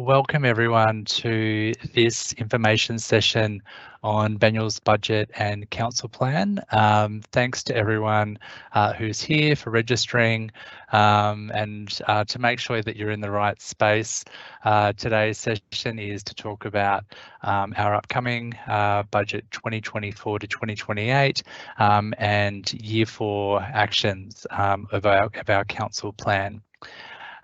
welcome everyone to this information session on Banyul's budget and council plan. Thanks to everyone who's here for registering and to make sure that you're in the right space. Today's session is to talk about our upcoming budget 2024 to 2028 and year 4 actions of our council plan.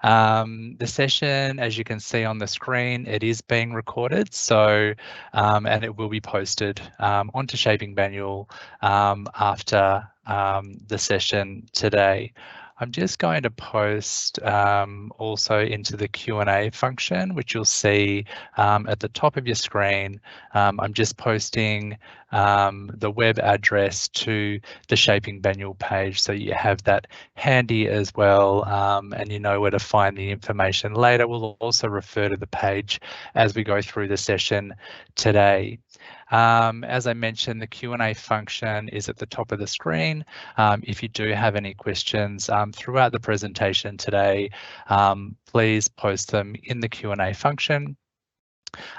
The session, as you can see on the screen, it is being recorded, so and it will be posted onto Shaping Banyul after the session today. I'm just going to post also into the Q&A function, which you'll see at the top of your screen. I'm just posting the web address to the Shaping Banyul page, so you have that handy as well, and you know where to find the information later. We'll also refer to the page as we go through the session today. As I mentioned, the Q&A function is at the top of the screen. If you do have any questions throughout the presentation today, please post them in the Q&A function.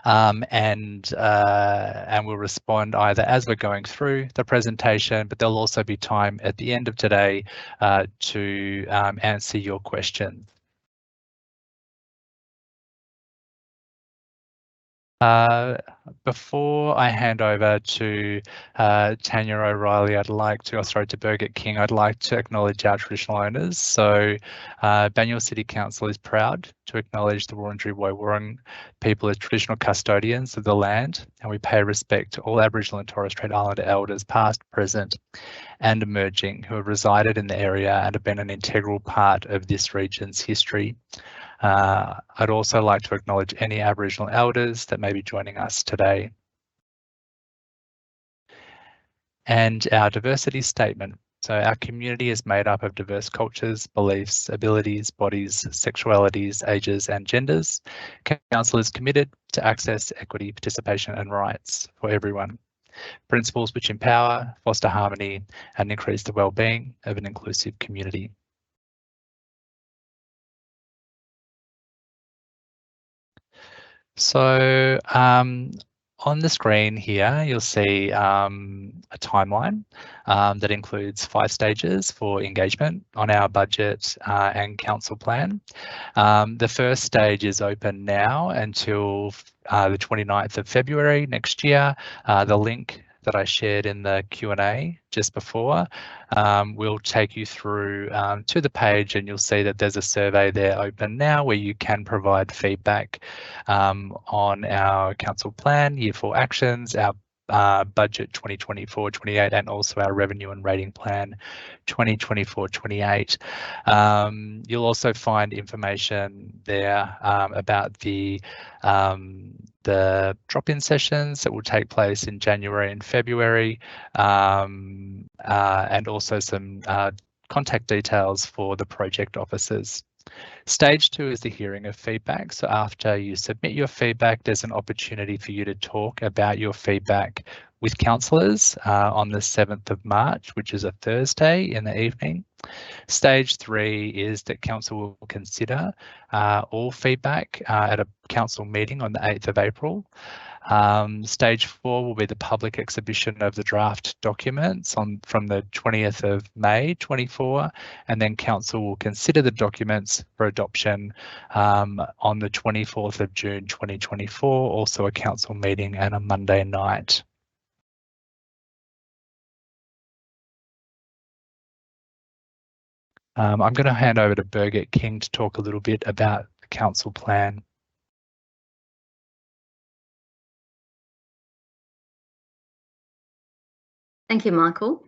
And we'll respond either as we're going through the presentation, but there'll also be time at the end of today to answer your questions. Before I hand over to Tanya O'Reilly, to Birgit King, I'd like to acknowledge our traditional owners. So Banyul City Council is proud to acknowledge the Wurundjeri Woi-wurrung people as traditional custodians of the land, and we pay respect to all Aboriginal and Torres Strait Islander elders, past, present and emerging, who have resided in the area and have been an integral part of this region's history. I'd also like to acknowledge any Aboriginal elders that may be joining us today. And our diversity statement. So our community is made up of diverse cultures, beliefs, abilities, bodies, sexualities, ages and genders. Council is committed to access, equity, participation and rights for everyone. Principles which empower, foster harmony and increase the well-being of an inclusive community. So on the screen here, you'll see a timeline that includes 5 stages for engagement on our budget and council plan. The first stage is open now until the 29th of February next year. The link that I shared in the Q&A just before will take you through to the page, and you'll see that there's a survey there open now where you can provide feedback on our council plan, year 4 actions, our budget 2024-28 and also our revenue and rating plan 2024-28. You'll also find information there about the drop-in sessions that will take place in January and February, and also some contact details for the project officers. Stage 2 is the hearing of feedback. So after you submit your feedback, there's an opportunity for you to talk about your feedback with councillors on the 7th of March, which is a Thursday in the evening. Stage 3 is that council will consider all feedback at a council meeting on the 8th of April. Stage 4 will be the public exhibition of the draft documents from the 20th of May 24, and then council will consider the documents for adoption on the 24th of June 2024, also a council meeting and a Monday night. I'm going to hand over to Birgit King to talk a little bit about the council plan. Thank you, Michael.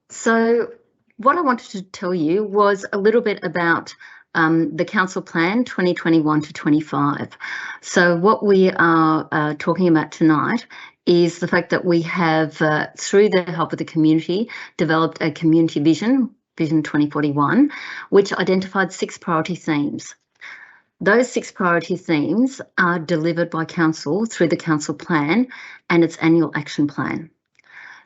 So what I wanted to tell you was a little bit about the council plan 2021 to 25. So what we are talking about tonight is the fact that we have, through the help of the community, developed a community vision, Vision 2041, which identified 6 priority themes. Those 6 priority themes are delivered by council through the council plan and its annual action plan.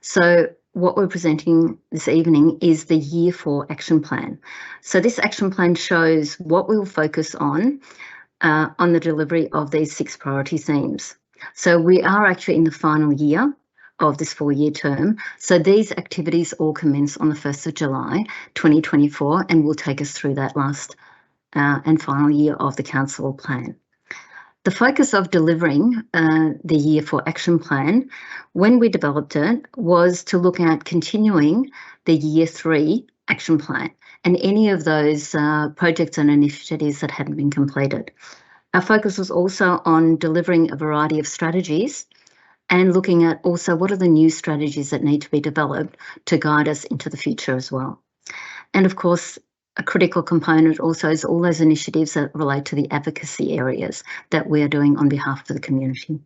So what we're presenting this evening is the year 4 action plan. So this action plan shows what we will focus on on the delivery of these 6 priority themes. So we are actually in the final year of this 4-year term. So these activities all commence on the 1st of July 2024 and will take us through that last and final year of the council plan. The focus of delivering the Year 4 Action Plan, when we developed it, was to look at continuing the Year 3 Action Plan and any of those projects and initiatives that hadn't been completed. Our focus was also on delivering a variety of strategies and looking at also what are the new strategies that need to be developed to guide us into the future as well. And of course, a critical component also is all those initiatives that relate to the advocacy areas that we are doing on behalf of the community.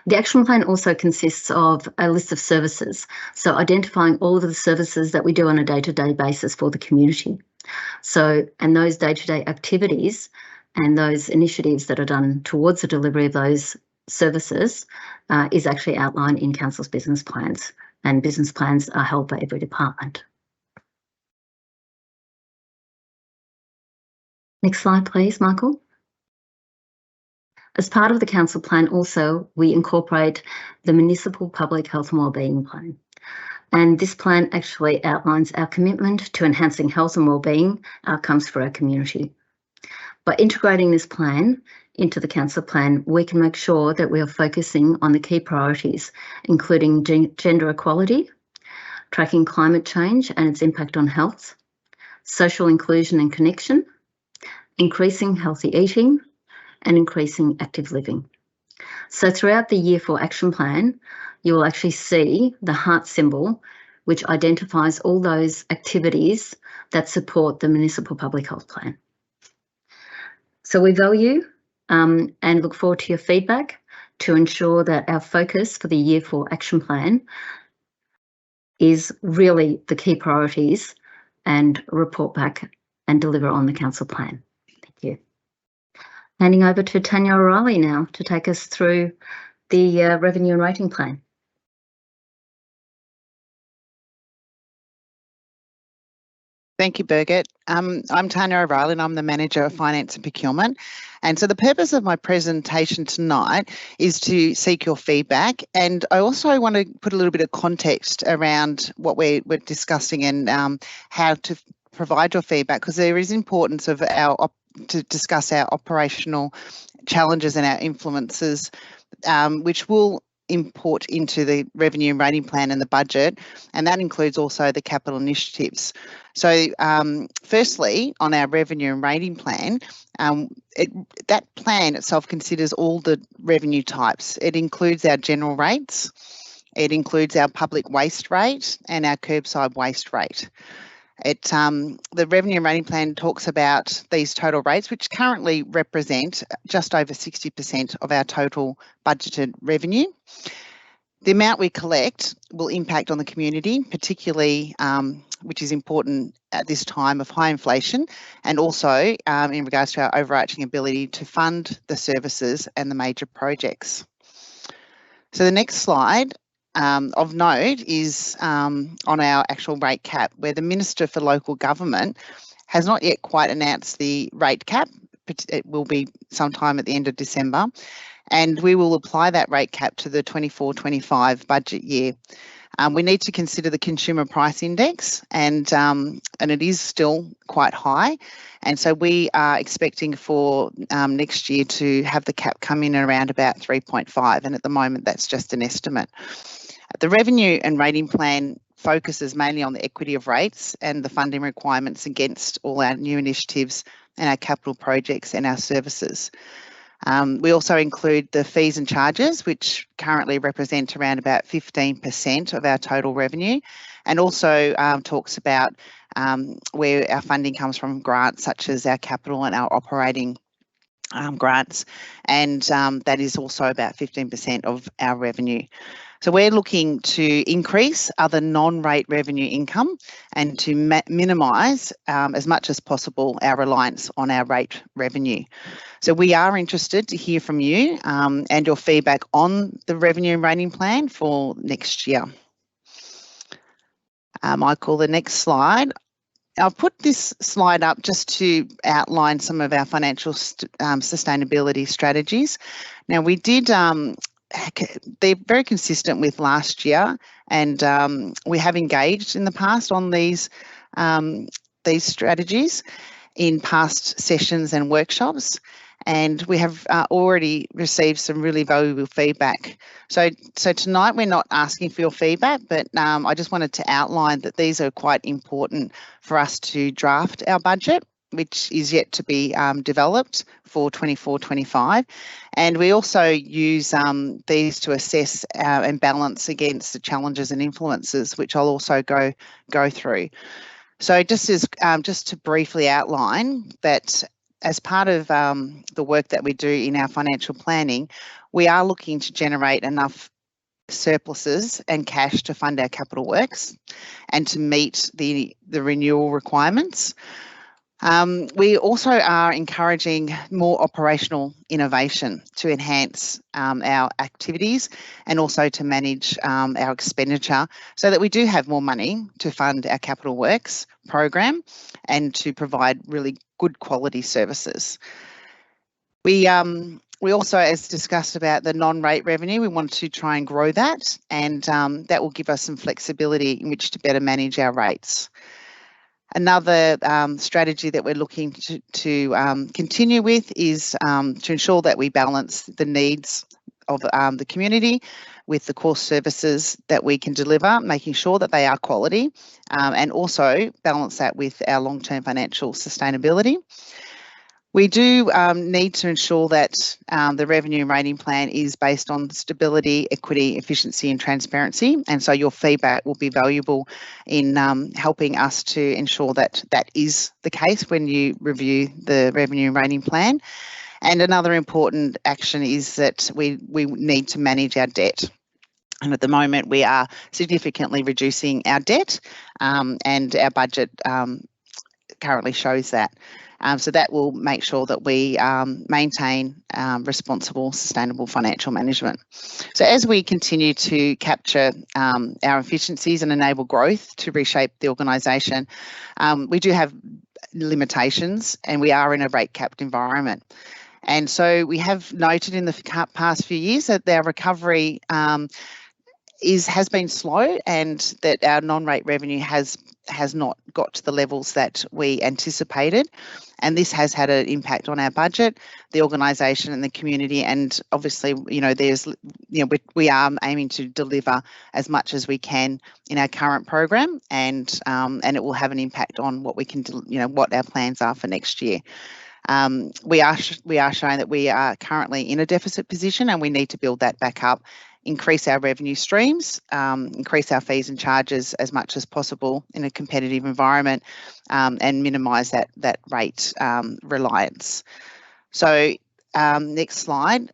The action plan also consists of a list of services, so identifying all of the services that we do on a day-to-day basis for the community. So, and those day-to-day activities and those initiatives that are done towards the delivery of those services is actually outlined in Council's business plans, and business plans are held by every department. Next slide, please, Michael. As part of the council plan also, we incorporate the Municipal Public Health and Wellbeing Plan. And this plan actually outlines our commitment to enhancing health and wellbeing outcomes for our community. By integrating this plan into the council plan, we can make sure that we are focusing on the key priorities, including gender equality, tracking climate change and its impact on health, social inclusion and connection, increasing healthy eating, and increasing active living. So throughout the Year 4 Action Plan, you will actually see the heart symbol, which identifies all those activities that support the Municipal Public Health Plan. So we value and look forward to your feedback to ensure that our focus for the Year 4 Action Plan is really the key priorities and report back and deliver on the council plan. Thank you. Handing over to Tanya O'Reilly now to take us through the revenue and rating plan. Thank you, Birgit. I'm Tanya O'Reilly and I'm the Manager of Finance and Procurement. And so the purpose of my presentation tonight is to seek your feedback. And I also want to put a little bit of context around what we're discussing and how to provide your feedback, because there is importance of to discuss our operational challenges and our influences, which will import into the revenue and rating plan and the budget, and that includes also the capital initiatives. So firstly, on our revenue and rating plan, that plan itself considers all the revenue types. It includes our general rates, it includes our public waste rate and our curbside waste rate. The revenue and rating plan talks about these total rates, which currently represent just over 60% of our total budgeted revenue. The amount we collect will impact on the community, particularly, which is important at this time of high inflation, and also in regards to our overarching ability to fund the services and the major projects. So the next slide of note is on our actual rate cap, where the Minister for Local Government has not yet quite announced the rate cap. It will be sometime at the end of December, and we will apply that rate cap to the 24-25 budget year. We need to consider the consumer price index, and it is still quite high, and so we are expecting for next year to have the cap come in around about 3.5, and at the moment that's just an estimate. The revenue and rating plan focuses mainly on the equity of rates and the funding requirements against all our new initiatives and our capital projects and our services. We also include the fees and charges, which currently represent around about 15% of our total revenue, and also talks about where our funding comes from, grants such as our capital and our operating grants, and that is also about 15% of our revenue. So we're looking to increase other non-rate revenue income and to minimise as much as possible our reliance on our rate revenue. So we are interested to hear from you and your feedback on the revenue and rating plan for next year. Michael, the next slide. I'll put this slide up just to outline some of our financial sustainability strategies. Now, we did, they're very consistent with last year, and we have engaged in the past on these strategies in past sessions and workshops, and we have already received some really valuable feedback. So tonight we're not asking for your feedback, but I just wanted to outline that these are quite important for us to draft our budget, which is yet to be developed for 24-25. And we also use these to assess and balance against the challenges and influences, which I'll also go through. So just to briefly outline that, as part of the work that we do in our financial planning, we are looking to generate enough surpluses and cash to fund our capital works and to meet the renewal requirements. We also are encouraging more operational innovation to enhance our activities and also to manage our expenditure so that we do have more money to fund our capital works program and to provide really good quality services. We also, as discussed about the non-rate revenue, we want to try and grow that, and that will give us some flexibility in which to better manage our rates. Another strategy that we're looking to continue with is to ensure that we balance the needs of the community with the core services that we can deliver, making sure that they are quality, and also balance that with our long-term financial sustainability. We do need to ensure that the revenue rating plan is based on stability, equity, efficiency and transparency, and so your feedback will be valuable in helping us to ensure that that is the case when you review the revenue rating plan. And another important action is that we need to manage our debt. And at the moment, we are significantly reducing our debt, and our budget currently shows that. So that will make sure that we maintain responsible, sustainable financial management. So as we continue to capture our efficiencies and enable growth to reshape the organisation, we do have limitations and we are in a rate capped environment. And so we have noted in the past few years that our recovery has been slow, and that our non-rate revenue has not got to the levels that we anticipated, and this has had an impact on our budget, the organisation and the community. And obviously, we are aiming to deliver as much as we can in our current program, and it will have an impact on what we can do, what our plans are for next year. We are showing that we are currently in a deficit position, and we need to build that back up, increase our revenue streams, increase our fees and charges as much as possible in a competitive environment, and minimise that rate reliance. So next slide.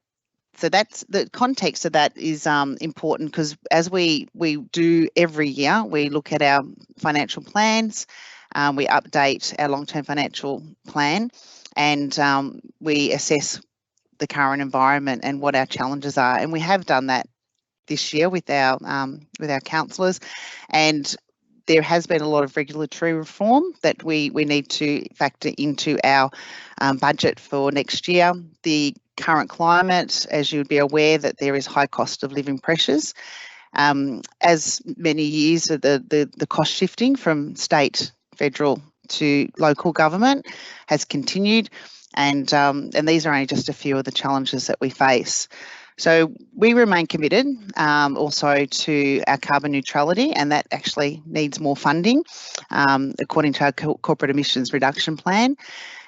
So that's the context of that is important, because as we do every year, we look at our financial plans, we update our long-term financial plan, and we assess the current environment and what our challenges are. And we have done that this year with our councillors, and there has been a lot of regulatory reform that we need to factor into our budget for next year. The current climate, as you'd be aware, that there is high cost of living pressures. As many years of the cost shifting from state, federal to local government has continued, and these are only just a few of the challenges that we face. So we remain committed also to our carbon neutrality, and that actually needs more funding according to our corporate emissions reduction plan.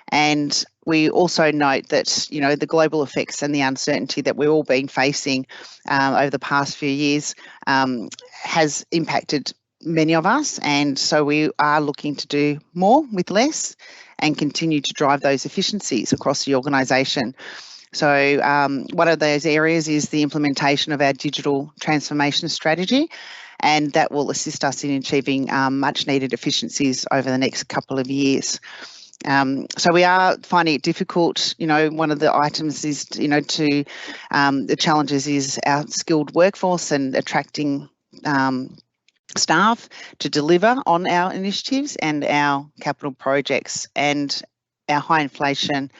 And we also note that, the global effects and the uncertainty that we've all been facing over the past few years has impacted many of us, and so we are looking to do more with less and continue to drive those efficiencies across the organisation. So one of those areas is the implementation of our digital transformation strategy, and that will assist us in achieving much needed efficiencies over the next couple of years. So we are finding it difficult. One of the items is, the challenges is our skilled workforce and attracting staff to deliver on our initiatives and our capital projects. And our high inflation,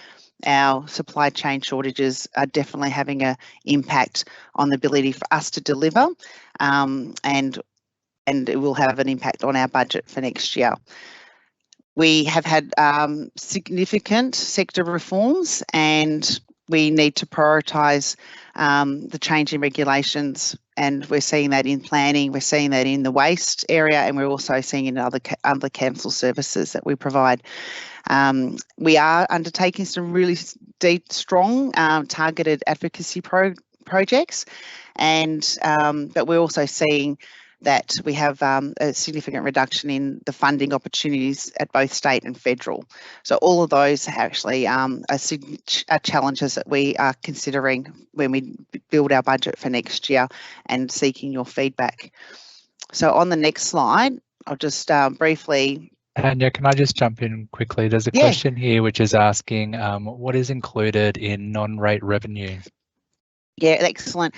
our supply chain shortages are definitely having an impact on the ability for us to deliver, and it will have an impact on our budget for next year. We have had significant sector reforms, and we need to prioritise the change in regulations, and we're seeing that in planning, we're seeing that in the waste area, and we're also seeing it in other council services that we provide. We are undertaking some really deep, strong, targeted advocacy projects, and but we're also seeing that we have a significant reduction in the funding opportunities at both state and federal. So all of those actually are challenges that we are considering when we build our budget for next year and seeking your feedback. So on the next slide, I'll just briefly... Tanya, can I just jump in quickly? There's a question here which is asking what is included in non-rate revenue? Yeah, excellent.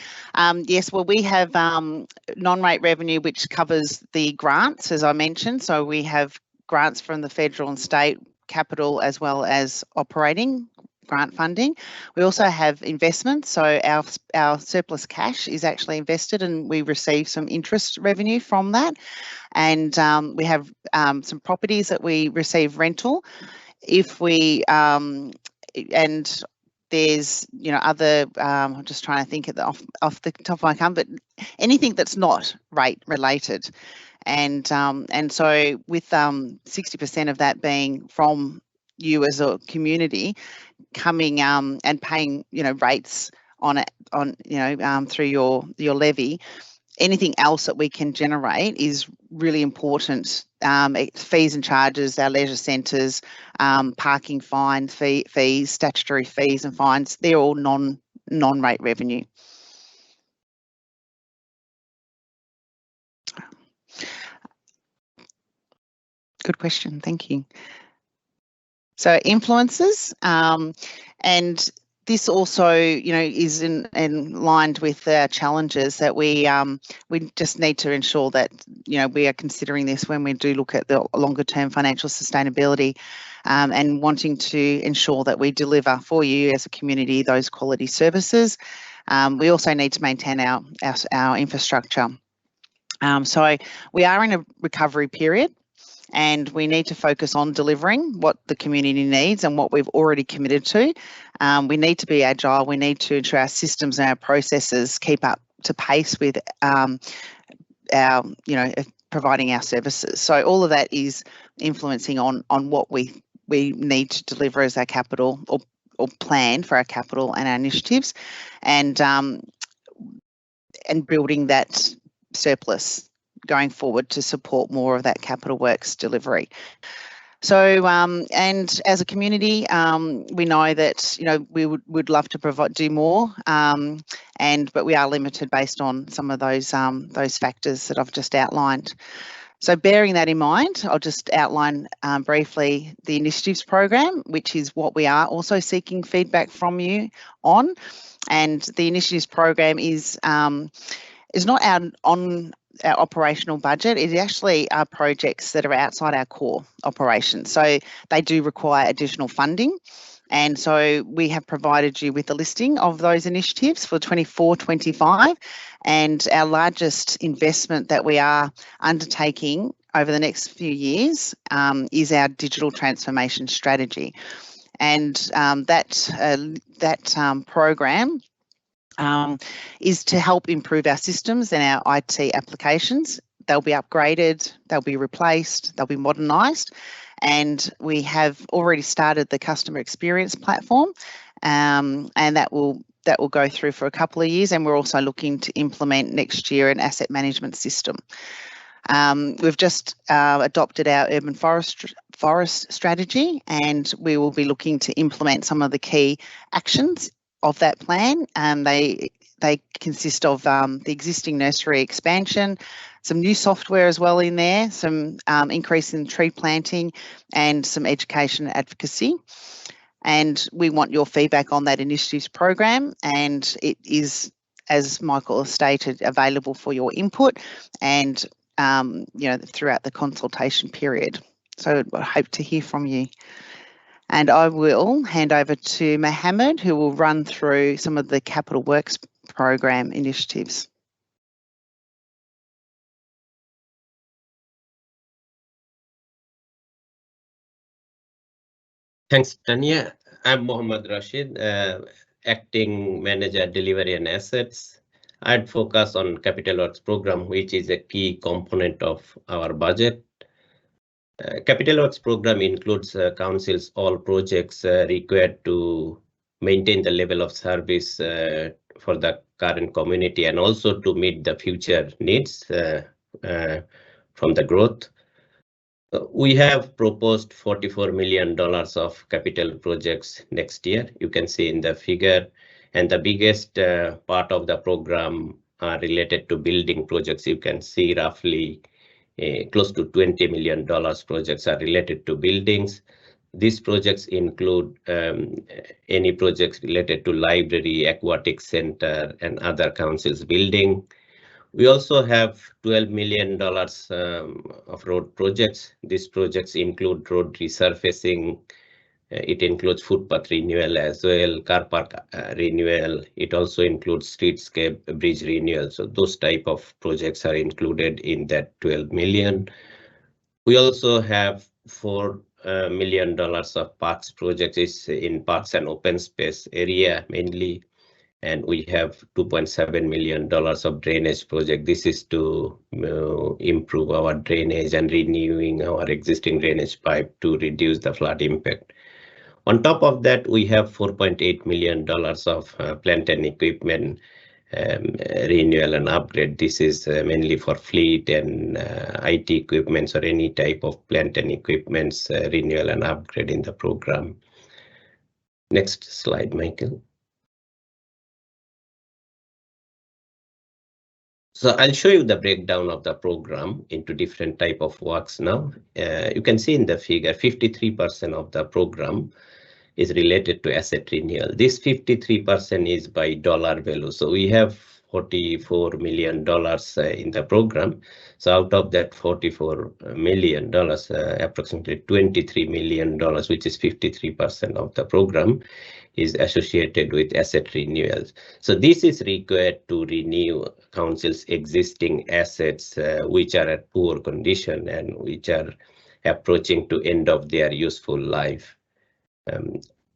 Yes, well, we have non-rate revenue, which covers the grants, as I mentioned. So we have grants from the federal and state capital as well as operating grant funding. We also have investments. So our surplus cash is actually invested, and we receive some interest revenue from that. And we have some properties that we receive rental. If we and there's, you know, other, I'm just trying to think off the top of my head, but anything that's not rate related. And so with 60% of that being from you as a community coming and paying, you know, rates on it, through your levy, anything else that we can generate is really important. Fees and charges, our leisure centres, parking fines, fees, statutory fees and fines, they're all non-rate revenue. Good question, thank you. So influences, and this also, you know, is in lined with our challenges that we just need to ensure that, you know, we are considering this when we do look at the longer term financial sustainability, and wanting to ensure that we deliver for you as a community those quality services. We also need to maintain our infrastructure. So we are in a recovery period, and we need to focus on delivering what the community needs and what we've already committed to. We need to be agile. We need to ensure our systems and our processes keep up to pace with our, you know, providing our services. So all of that is influencing on what we need to deliver as our capital or plan for our capital and our initiatives, and building that surplus going forward to support more of that capital works delivery. So, and as a community, we know that, you know, we would love to do more, but we are limited based on some of those factors that I've just outlined. So bearing that in mind, I'll just outline briefly the initiatives program, which is what we are also seeking feedback from you on. And the initiatives program is not on our operational budget. It actually are projects that are outside our core operations. So they do require additional funding. And so we have provided you with a listing of those initiatives for 24-25. And our largest investment that we are undertaking over the next few years is our digital transformation strategy. And that program is to help improve our systems and our IT applications. They'll be upgraded, they'll be replaced, they'll be modernised, and we have already started the customer experience platform, and that will go through for a couple of years, and we're also looking to implement next year an asset management system. We've just adopted our urban forest strategy, and we will be looking to implement some of the key actions of that plan, and they consist of the existing nursery expansion, some new software as well in there, some increase in tree planting, and some education and advocacy. And we want your feedback on that initiatives program, and it is, as Michael has stated, available for your input, and throughout the consultation period. So I hope to hear from you. And I will hand over to Mohammed, who will run through some of the Capital Works program initiatives. Thanks, Tanya. I'm Mohammed Rashid, Acting Manager Delivery and Assets. I'd focus on Capital Works program, which is a key component of our budget. Capital Works program includes Council's all projects required to maintain the level of service for the current community and also to meet the future needs from the growth. We have proposed $44 million of capital projects next year. You can see in the figure, and the biggest part of the program are related to building projects. You can see roughly close to $20 million projects are related to buildings. These projects include any projects related to library, aquatic center, and other councils building. We also have $12 million of road projects. These projects include road resurfacing. It includes footpath renewal as well, car park renewal. It also includes streetscape, bridge renewal. So those type of projects are included in that 12 million. We also have $4 million of parks projects in parks and open space area mainly. And we have $2.7 million of drainage project. This is to improve our drainage and renewing our existing drainage pipe to reduce the flood impact. On top of that, we have $4.8 million of plant and equipment renewal and upgrade. This is mainly for fleet and IT equipments or any type of plant and equipments renewal and upgrade in the program. Next slide, Michael. So I'll show you the breakdown of the program into different type of works now. You can see in the figure 53% of the program is related to asset renewal. This 53% is by dollar value. So we have $44 million in the program. So out of that $44 million, approximately $23 million, which is 53% of the program, is associated with asset renewals. So this is required to renew council's existing assets which are at poor condition and which are approaching to end of their useful life.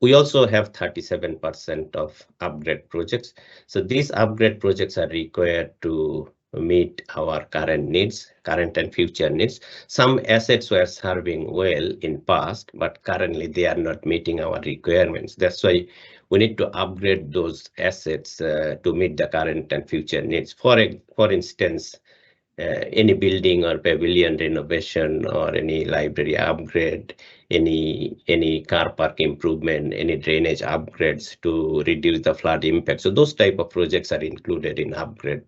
We also have 37% of upgrade projects. So these upgrade projects are required to meet our current needs, current and future needs. Some assets were serving well in past, but currently they are not meeting our requirements. That's why we need to upgrade those assets to meet the current and future needs. For instance, any building or pavilion renovation or any library upgrade, any car park improvement, any drainage upgrades to reduce the flood impact. So those type of projects are included in upgrade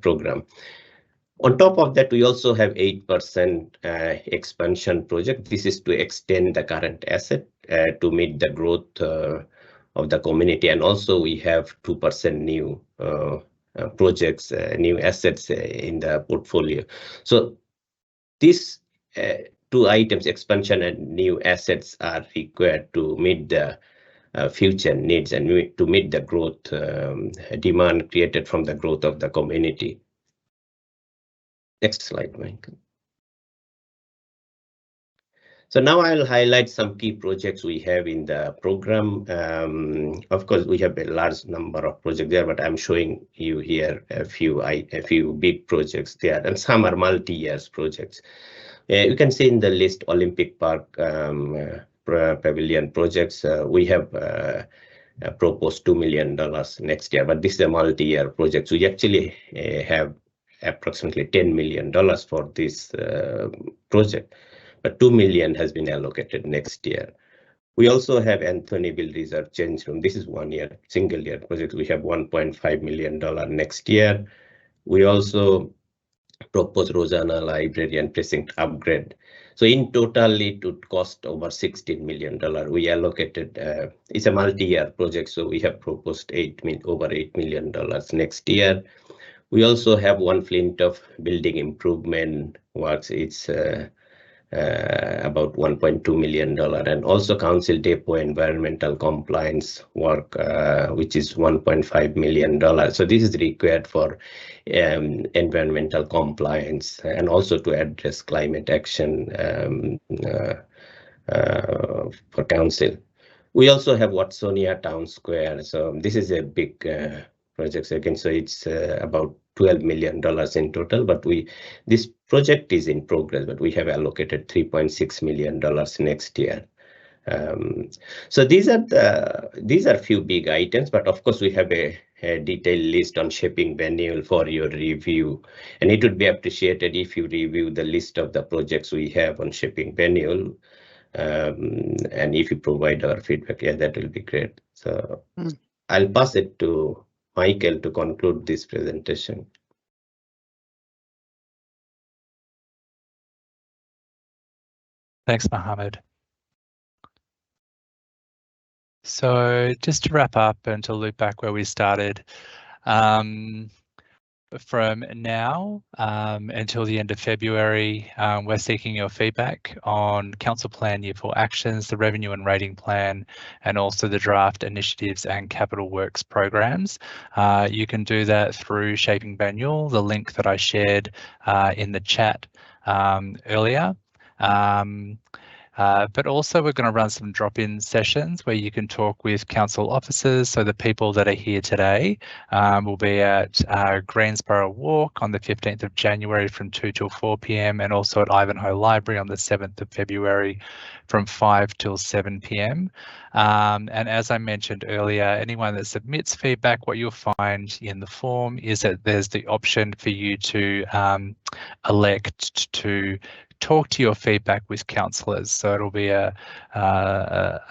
program. On top of that, we also have 8% expansion project. This is to extend the current asset to meet the growth of the community, and also we have 2% new projects, new assets in the portfolio. So these two items, expansion and new assets, are required to meet the future needs and to meet the growth demand created from the growth of the community. Next slide, Michael. So now I'll highlight some key projects we have in the program. Of course, we have a large number of projects there, but I'm showing you here a few big projects there, and some are multi-year projects. You can see in the list Olympic Park Pavilion projects. We have proposed $2 million next year, but this is a multi-year project. So we actually have approximately $10 million for this project. But $2 million has been allocated next year. We also have Anthonyville Reserve Change Room. This is 1 year, single year project. We have $1.5 million next year. We also propose Rosanna Library and Precinct upgrade. So in total, it would cost over $16 million. We allocated, it's a multi-year project, so we have proposed over $8 million next year. We also have one Flintoff building improvement works. It's about $1.2 million, and also Council Depot environmental compliance work, which is $1.5 million. So this is required for environmental compliance and also to address climate action for council. We also have Watsonia Town Square. So this is a big project again. So it's about $12 million in total, but this project is in progress, but we have allocated $3.6 million next year. So these are few big items, but of course we have a detailed list on Shaping Benue for your review, and it would be appreciated if you review the list of the projects we have on Shaping Benue, and if you provide our feedback, yeah, that will be great. So I'll pass it to Michael to conclude this presentation. Thanks, Mohammed. So just to wrap up and to loop back where we started, from now until the end of February, we're seeking your feedback on Council Plan Year 4 actions, the Revenue and Rating Plan, and also the draft initiatives and capital works programs. You can do that through Shaping Benue, the link that I shared in the chat earlier. But also we're going to run some drop-in sessions where you can talk with council officers. So the people that are here today will be at Greensborough Walk on the 15th of January from 2 till 4 p.m. and also at Ivanhoe Library on the 7th of February from 5 till 7 p.m. And as I mentioned earlier, anyone that submits feedback, what you'll find in the form is that there's the option for you to elect to talk to your feedback with councillors. So it'll be a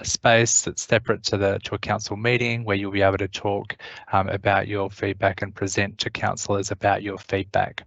space that's separate to a council meeting where you'll be able to talk about your feedback and present to councillors about your feedback.